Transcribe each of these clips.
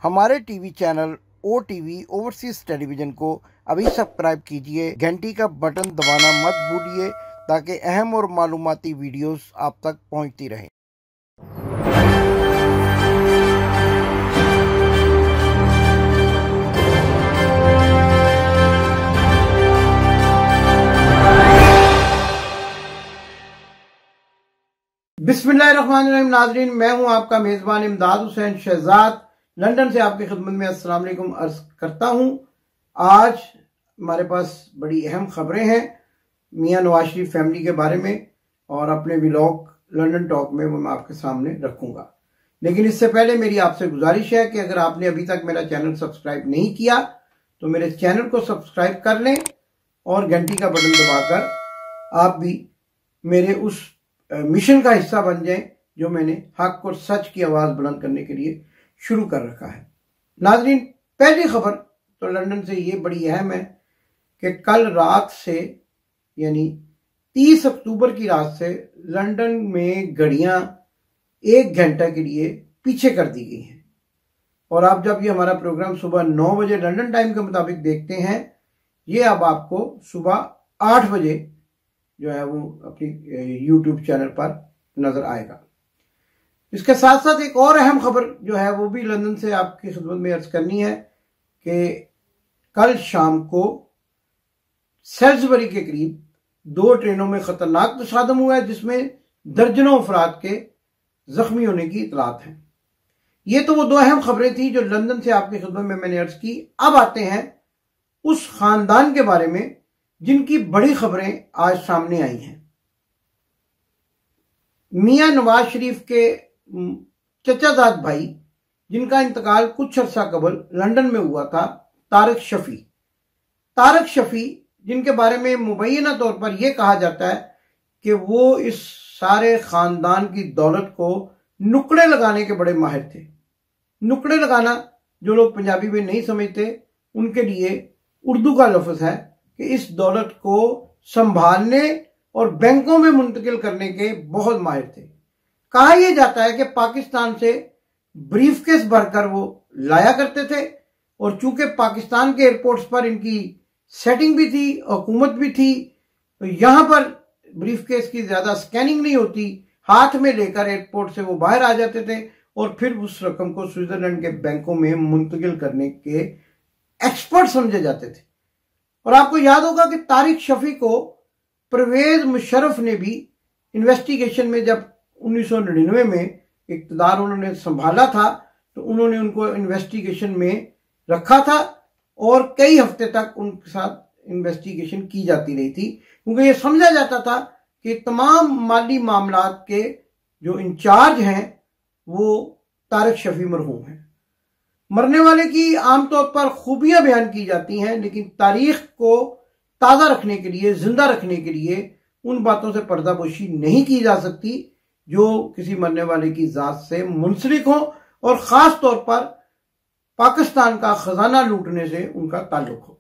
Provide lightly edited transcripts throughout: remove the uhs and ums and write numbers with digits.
हमारे TV channel OTV overseas television को अभी सब्सक्राइब कीजिए, घंटी का बटन दबाना मत भूलिए ताकि अहम और मालूमाती वीडियोस आप तक पहुंचती रहें। बिस्मिल्लाहिर्रहमानिर्रहीम। नाजरीन, मैं हूं आपका मेज़बान इमदाद हुसैन शहजाद, लंदन से आपकी खिदमत में अस्सलाम वालेकुम अर्ज करता हूं। आज हमारे पास बड़ी अहम खबरें हैं मियां नवाज शरीफ फैमिली के बारे में, और अपने व्लॉग लंदन टॉक में वो मैं आपके सामने रखूंगा। लेकिन इससे पहले मेरी आपसे गुजारिश है कि अगर आपने अभी तक मेरा चैनल सब्सक्राइब नहीं किया तो मेरे चैनल को सब्सक्राइब कर लें और घंटी का बटन दबाकर आप भी मेरे उस मिशन का हिस्सा बन जाएं जो मैंने हक और सच की आवाज बुलंद करने के लिए शुरू कर रखा है। नाजरीन, पहली खबर तो लंदन से ये बड़ी अहम है कि कल रात से यानी 30 अक्टूबर की रात से लंदन में घड़ियां 1 घंटा के लिए पीछे कर दी गई हैं। और आप जब ये हमारा प्रोग्राम सुबह 9 बजे लंदन टाइम के मुताबिक देखते हैं, ये अब आपको सुबह 8 बजे जो है वो अपनी YouTube चैनल पर नजर आएगा। इसके साथ साथ एक और अहम खबर जो है वो भी लंदन से आपकी खिदमत में अर्ज करनी है कि कल शाम को सेल्सबरी के करीब 2 ट्रेनों में खतरनाक तशादम हुआ है जिसमें दर्जनों अफराद के जख्मी होने की इतलात है। ये तो वो 2 अहम खबरें थी जो लंदन से आपकी खिदमत में मैंने अर्ज की। अब आते हैं उस खानदान के बारे में जिनकी बड़ी खबरें आज सामने आई हैं। मियां नवाज शरीफ के चचाजाद भाई जिनका इंतकाल कुछ अर्सा कबल लंदन में हुआ था, तारिक शफी जिनके बारे में मुबैना तौर पर यह कहा जाता है कि वो इस सारे खानदान की दौलत को नुकड़े लगाने के बड़े माहिर थे। नुकड़े लगाना जो लोग पंजाबी में नहीं समझते उनके लिए उर्दू का लफ्ज है कि इस दौलत को संभालने और बैंकों में मुंतकिल करने के बहुत माहिर थे। कहा यह जाता है कि पाकिस्तान से ब्रीफकेस भरकर वो लाया करते थे, और चूंकि पाकिस्तान के एयरपोर्ट्स पर इनकी सेटिंग भी थी, हुकूमत भी थी, तो यहां पर ब्रीफकेस की ज्यादा स्कैनिंग नहीं होती, हाथ में लेकर एयरपोर्ट से वो बाहर आ जाते थे और फिर उस रकम को स्विट्जरलैंड के बैंकों में मुंतकिल करने के एक्सपर्ट समझे जाते थे। और आपको याद होगा कि तारिक शफी को परवेज मुशर्रफ ने भी इन्वेस्टिगेशन में, जब 1999 में इक़्तिदार उन्होंने संभाला था, तो उन्होंने उनको इन्वेस्टिगेशन में रखा था और कई हफ्ते तक उनके साथ इन्वेस्टिगेशन की जाती रही थी, क्योंकि यह समझा जाता था कि तमाम माली मामलात के जो इंचार्ज हैं वो तारिक शफी मरहूम हैं। मरने वाले की आमतौर पर खूबियां बयान की जाती हैं, लेकिन तारीख को ताज़ा रखने के लिए, जिंदा रखने के लिए उन बातों से पर्दापोशी नहीं की जा सकती जो किसी मरने वाले की जात से मुंसलिक हो और ख़ास तौर पर पाकिस्तान का खजाना लूटने से उनका ताल्लुक हो।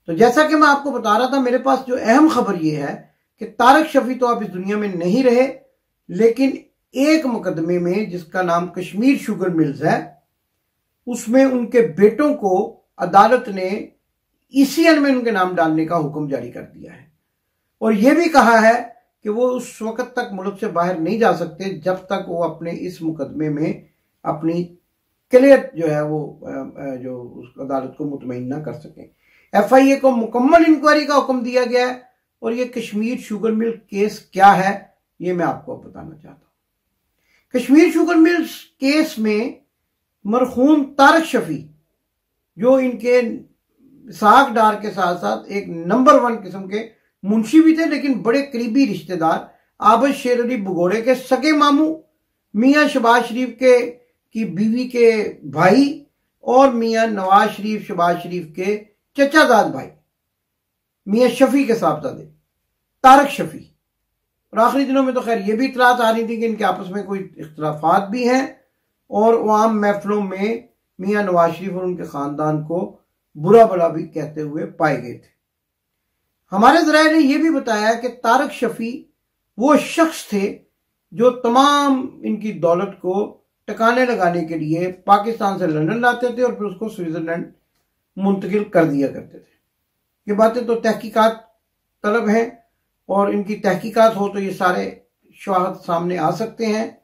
तो जैसा कि मैं आपको बता रहा था, मेरे पास जो अहम खबर यह है कि तारिक शफी तो अब इस दुनिया में नहीं रहे, लेकिन एक मुकदमे में जिसका नाम कश्मीर शुगर मिल्स है, उसमें उनके बेटों को अदालत ने ECN में उनके नाम डालने का हुक्म जारी कर दिया है, और यह भी कहा है कि वो उस वक्त तक मुल्क से बाहर नहीं जा सकते जब तक वो अपने इस मुकदमे में अपनी क्लियर जो है वो जो उस अदालत को मुतमईन ना कर सकें। FIA को मुकम्मल इंक्वायरी का हुक्म दिया गया है, और ये कश्मीर शुगर मिल केस क्या है ये मैं आपको बताना चाहता हूं। कश्मीर शुगर मिल्स केस में मरहूम तारिक शफी, जो इनके साख डार के साथ साथ एक नंबर 1 किस्म के मुंशी भी थे, लेकिन बड़े करीबी रिश्तेदार, आबद शेर अली भगोड़े के सगे मामू, मियां शहबाज शरीफ की बीवी के भाई, और मियां नवाज शरीफ शहबाज शरीफ के चचाजाद भाई मियां शफी के साहबजादे तारिक शफी। और आखिरी दिनों में तो खैर ये भी इतलात आ रही थी कि इनके आपस में कोई इख्तलाफात भी हैं, और आम महफिलों में मियां नवाज शरीफ और उनके खानदान को बुरा भला भी कहते हुए पाए गए थे। हमारे ज़राए ने यह भी बताया कि तारिक शफी वो शख्स थे जो तमाम इनकी दौलत को टकाने लगाने के लिए पाकिस्तान से लंदन लाते थे और फिर उसको स्विट्जरलैंड मुंतकिल कर दिया करते थे। ये बातें तो तहकीकात तलब हैं और इनकी तहकीकात हो तो ये सारे शवाहद सामने आ सकते हैं।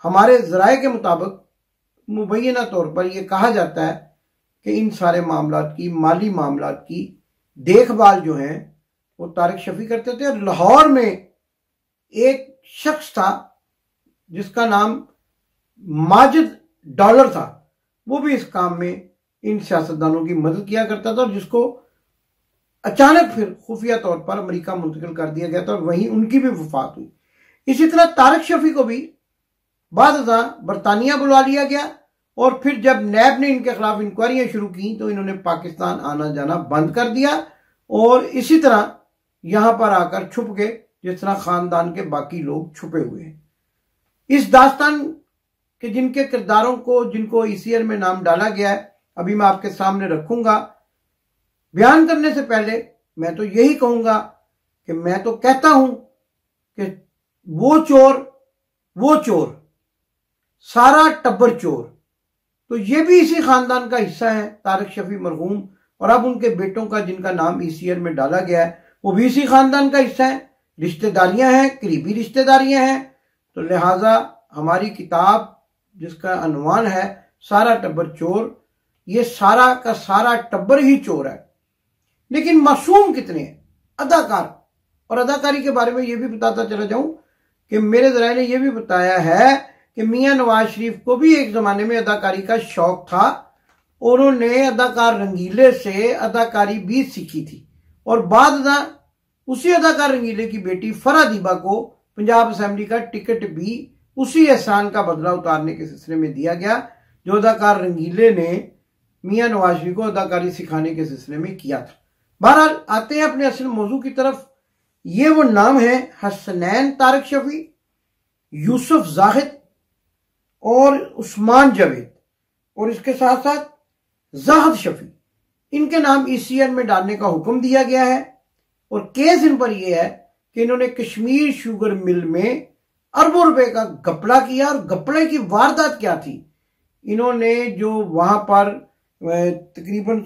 हमारे ज़राए के मुताबिक मुबैना तौर पर यह कहा जाता है कि इन सारे मामलात की, माली मामलात की देखभाल जो है वो तारिक शफी करते थे। और लाहौर में एक शख्स था जिसका नाम माजिद डॉलर था, वो भी इस काम में इन सियासतदानों की मदद किया करता था और जिसको अचानक फिर खुफिया तौर पर अमेरिका मुंतकिल कर दिया गया था और वहीं उनकी भी वफात हुई। इसी तरह तारिक शफी को भी बाद बरतानिया बुला लिया गया और फिर जब नैब ने इनके खिलाफ इंक्वायरियां शुरू की तो इन्होंने पाकिस्तान आना जाना बंद कर दिया और इसी तरह यहां पर आकर छुप गए जिस तरह खानदान के बाकी लोग छुपे हुए हैं। इस दास्तान के जिनके किरदारों को, जिनको ईसीआर में नाम डाला गया है, अभी मैं आपके सामने रखूंगा। बयान करने से पहले मैं तो यही कहूंगा कि मैं तो कहता हूं कि वो चोर सारा टब्बर चोर, तो ये भी इसी खानदान का हिस्सा है, तारिक शफी मरहूम, और अब उनके बेटों का जिनका नाम ईसीआर में डाला गया है वो भी इसी खानदान का हिस्सा है। रिश्तेदारियां हैं, करीबी रिश्तेदारियां हैं। तो लिहाजा हमारी किताब जिसका अनवान है सारा टब्बर चोर, ये सारा का सारा टब्बर ही चोर है। लेकिन मासूम कितने हैं? अदाकार। और अदाकारी के बारे में यह भी बताता चला जाऊं कि मेरे ज़राए ने यह भी बताया है कि मियां नवाज शरीफ को भी एक जमाने में अदाकारी का शौक था और उन्होंने अदाकार रंगीले से अदाकारी भी सीखी थी और बाद उसी अदाकार रंगीले की बेटी फरा दीबा को पंजाब असेंबली का टिकट भी उसी एहसान का बदला उतारने के सिलसिले में दिया गया जो अदाकार रंगीले ने मियां नवाज शरीफ को अदाकारी सिखाने के सिलसिले में किया था। बहरहाल आते हैं अपने असल मौजू की तरफ। ये वो नाम है हसनैन तारिक शफी, यूसुफ जाहिद और उस्मान जावेद, और इसके साथ साथ जाहिद शफी। इनके नाम ईसीआर में डालने का हुक्म दिया गया है और केस इन पर यह है कि इन्होंने कश्मीर शुगर मिल में अरबों रुपए का घपला किया। और घपले की वारदात क्या थी? इन्होंने जो वहां पर तकरीबन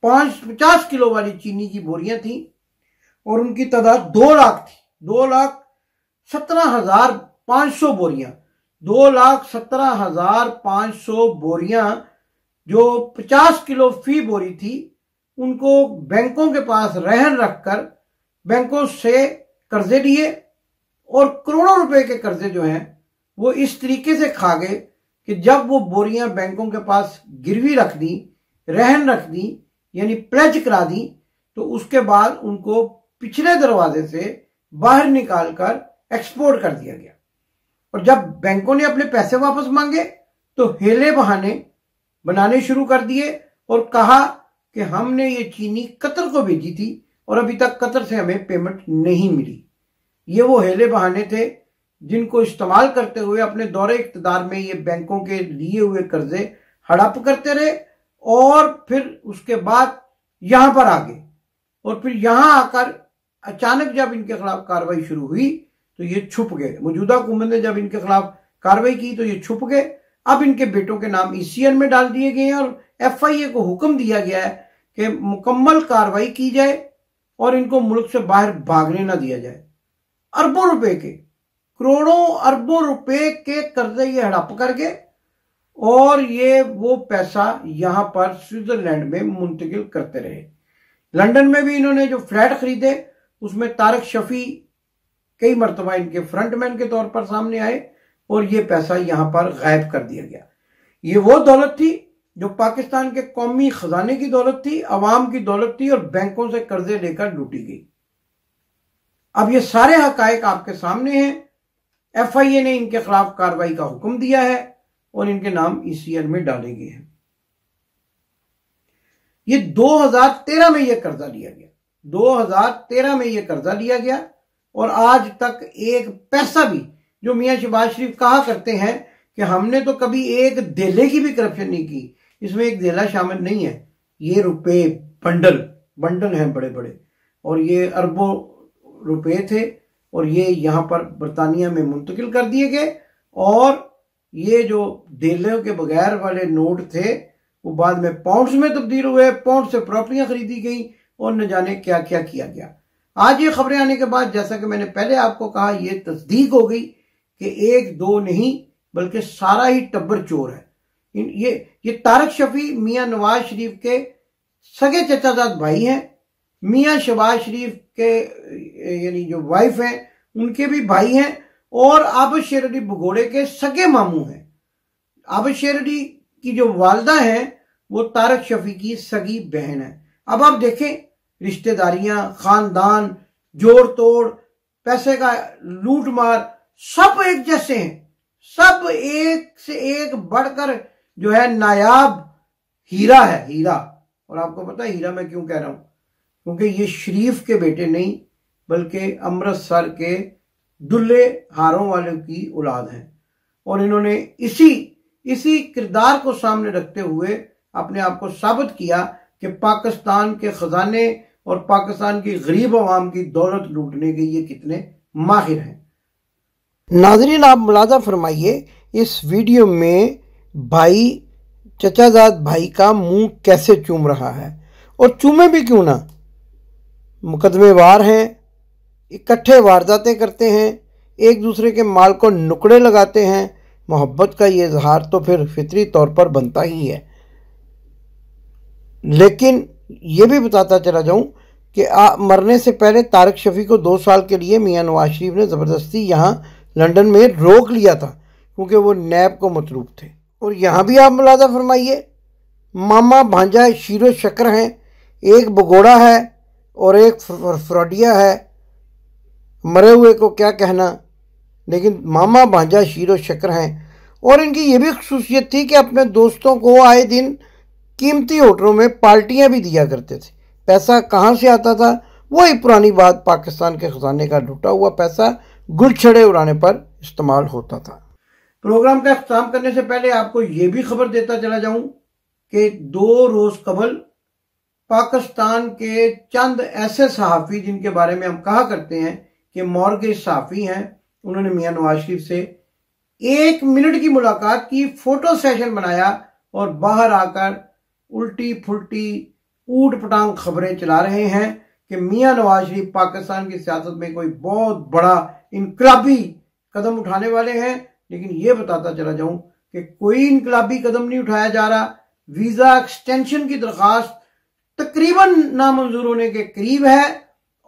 50 किलो वाली चीनी की बोरियां थी और उनकी तादाद 2 लाख थी। 2,17,500 बोरियां, 2,17,500 बोरियां जो 50 किलो फी बोरी थी, उनको बैंकों के पास रहन रखकर बैंकों से कर्जे लिए और करोड़ों रुपए के कर्जे जो हैं वो इस तरीके से खा गए कि जब वो बोरियां बैंकों के पास गिरवी रख दी, रहन रख दी, यानी प्लेज करा दी, तो उसके बाद उनको पिछले दरवाजे से बाहर निकालकर एक्सपोर्ट कर दिया गया। और जब बैंकों ने अपने पैसे वापस मांगे तो हेले बहाने बनाने शुरू कर दिए और कहा कि हमने ये चीनी कतर को भेजी थी और अभी तक कतर से हमें पेमेंट नहीं मिली। ये वो हेले बहाने थे जिनको इस्तेमाल करते हुए अपने दौरे इख्तिदार में ये बैंकों के लिए हुए कर्जे हड़प करते रहे और फिर उसके बाद यहां पर आ गए और फिर यहां आकर अचानक जब इनके खिलाफ कार्रवाई शुरू हुई तो ये छुप गए। मौजूदा हुकूमत ने जब इनके खिलाफ कार्रवाई की तो ये छुप गए। अब इनके बेटों के नाम ईसीआर में डाल दिए गए हैं और एफआईए को हुक्म दिया गया है कि मुकम्मल कार्रवाई की जाए और इनको मुल्क से बाहर भागने ना दिया जाए। अरबों रुपए के, करोड़ों अरबों रुपए के कर्जे ये हड़प करके और ये वो पैसा यहां पर स्विट्जरलैंड में मुंतकिल करते रहे। लंदन में भी इन्होंने जो फ्लैट खरीदे उसमें तारिक शफी कई मरतबा इनके फ्रंटमैन के तौर पर सामने आए और ये पैसा यहां पर गायब कर दिया गया। ये वो दौलत थी जो पाकिस्तान के कौमी खजाने की दौलत थी, अवाम की दौलत थी और बैंकों से कर्जे लेकर लूटी गई। अब ये सारे हकायक आपके सामने हैं। एफआईए ने इनके खिलाफ कार्रवाई का हुक्म दिया है और इनके नाम ईसीआर में डाले गए हैं। ये 2013 में यह कर्जा लिया गया, 2013 में यह कर्जा लिया गया और आज तक एक पैसा भी, जो मियां शहबाज शरीफ कहा करते हैं कि हमने तो कभी एक धेले की भी करप्शन नहीं की, इसमें एक धेला शामिल नहीं है। ये रुपए बंडल हैं बड़े बड़े और ये अरबों रुपए थे और ये यहाँ पर बरतानिया में मुंतकिल कर दिए गए। और ये जो डेलों के बगैर वाले नोट थे वो बाद में पाउंड्स में तब्दील हुए, पाउंड से प्रॉपर्टियां खरीदी गई और न जाने क्या क्या किया गया। आज ये खबरें आने के बाद, जैसा कि मैंने पहले आपको कहा, ये तस्दीक हो गई कि एक दो नहीं बल्कि सारा ही टब्बर चोर है। ये तारक शफी मियां नवाज शरीफ के सगे चचाजाद भाई हैं। मियां शहबाज शरीफ के यानी जो वाइफ हैं उनके भी भाई हैं और आबिद शेर अली भगोड़े के सगे मामू हैं। आबिद शेर अली की जो वालदा है वो तारक शफी की सगी बहन है। अब आप देखें, रिश्तेदारियां, खानदान, जोड़ तोड़, पैसे का लूट मार, सब एक जैसे हैं। सब एक से एक बढ़कर जो है नायाब हीरा है, हीरा। और आपको पता है हीरा मैं क्यों कह रहा हूं? क्योंकि ये शरीफ के बेटे नहीं बल्कि अमृतसर के दुल्ले हारों वाले की औलाद हैं। और इन्होंने इसी किरदार को सामने रखते हुए अपने आप को साबित किया कि पाकिस्तान के खजाने और पाकिस्तान की गरीब आवाम की दौलत लूटने के ये कितने माहिर हैं। नाजरीन, आप मुलाजा फरमाइए इस वीडियो में भाई चचाजाद भाई का मुंह कैसे चूम रहा है, और चूमे भी क्यों ना, मुकदमेवार हैं, इकट्ठे वारदातें करते हैं, एक दूसरे के माल को नुकड़े लगाते हैं। मोहब्बत का ये इजहार तो फिर फितरी तौर पर बनता ही है। लेकिन ये भी बताता चला जाऊं कि मरने से पहले तारक शफी को 2 साल के लिए मियां नवाज शरीफ ने ज़बरदस्ती यहाँ लंदन में रोक लिया था क्योंकि वो नैब को मतलूब थे। और यहाँ भी आप मुलाजा फरमाइए, मामा भांजा शीरो शक्र हैं, एक भगोड़ा है और एक फ्रॉडिया है। मरे हुए को क्या कहना, लेकिन मामा भांजा शीरो शक्र हैं। और इनकी ये भी खुसूसियत थी कि अपने दोस्तों को आए दिन कीमती होटलों में पार्टियां भी दिया करते थे। पैसा कहाँ से आता था? वही पुरानी बात, पाकिस्तान के खजाने का लूटा हुआ पैसा गुलछड़े उड़ाने पर इस्तेमाल होता था। प्रोग्राम का इख्तिताम करने से पहले आपको ये भी खबर देता चला जाऊं कि 2 रोज कबल पाकिस्तान के चंद ऐसे सहाफ़ी जिनके बारे में हम कहा करते हैं कि मॉर्गेज सहाफ़ी हैं, उन्होंने मियां नवाज शरीफ से 1 मिनट की मुलाकात की, फोटो सेशन बनाया और बाहर आकर उल्टी फुल्टी ऊट पटांग खबरें चला रहे हैं कि मियां नवाज शरीफ पाकिस्तान की सियासत में कोई बहुत बड़ा इनकलाबी कदम उठाने वाले हैं। लेकिन ये बताता चला जाऊं कि कोई इनकलाबी कदम नहीं उठाया जा रहा। वीजा एक्सटेंशन की दरखास्त तकरीबन नामंजूर होने के करीब है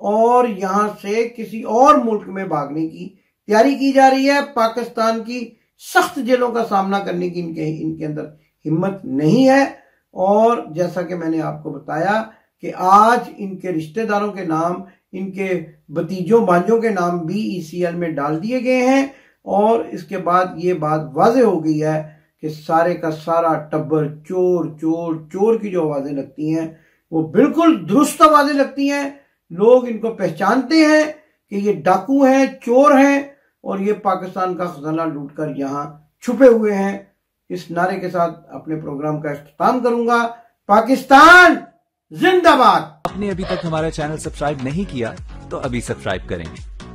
और यहां से किसी और मुल्क में भागने की तैयारी की जा रही है। पाकिस्तान की सख्त जेलों का सामना करने की इनके अंदर हिम्मत नहीं है। और जैसा कि मैंने आपको बताया कि आज इनके रिश्तेदारों के नाम, इनके भतीजों भांजों के नाम भी ECL में डाल दिए गए हैं। और इसके बाद ये बात वाज़े हो गई है कि सारे का सारा टब्बर चोर चोर चोर की जो आवाजें लगती हैं वो बिल्कुल दुरुस्त आवाजें लगती हैं। लोग इनको पहचानते हैं कि ये डाकू हैं, चोर हैं और ये पाकिस्तान का खजाना लूटकर यहाँ छुपे हुए हैं। इस नारे के साथ अपने प्रोग्राम का इख्तिताम करूंगा। पाकिस्तान जिंदाबाद। आपने अभी तक हमारा चैनल सब्सक्राइब नहीं किया तो अभी सब्सक्राइब करें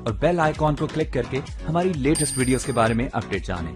और बेल आइकॉन को क्लिक करके हमारी लेटेस्ट वीडियोस के बारे में अपडेट जानें।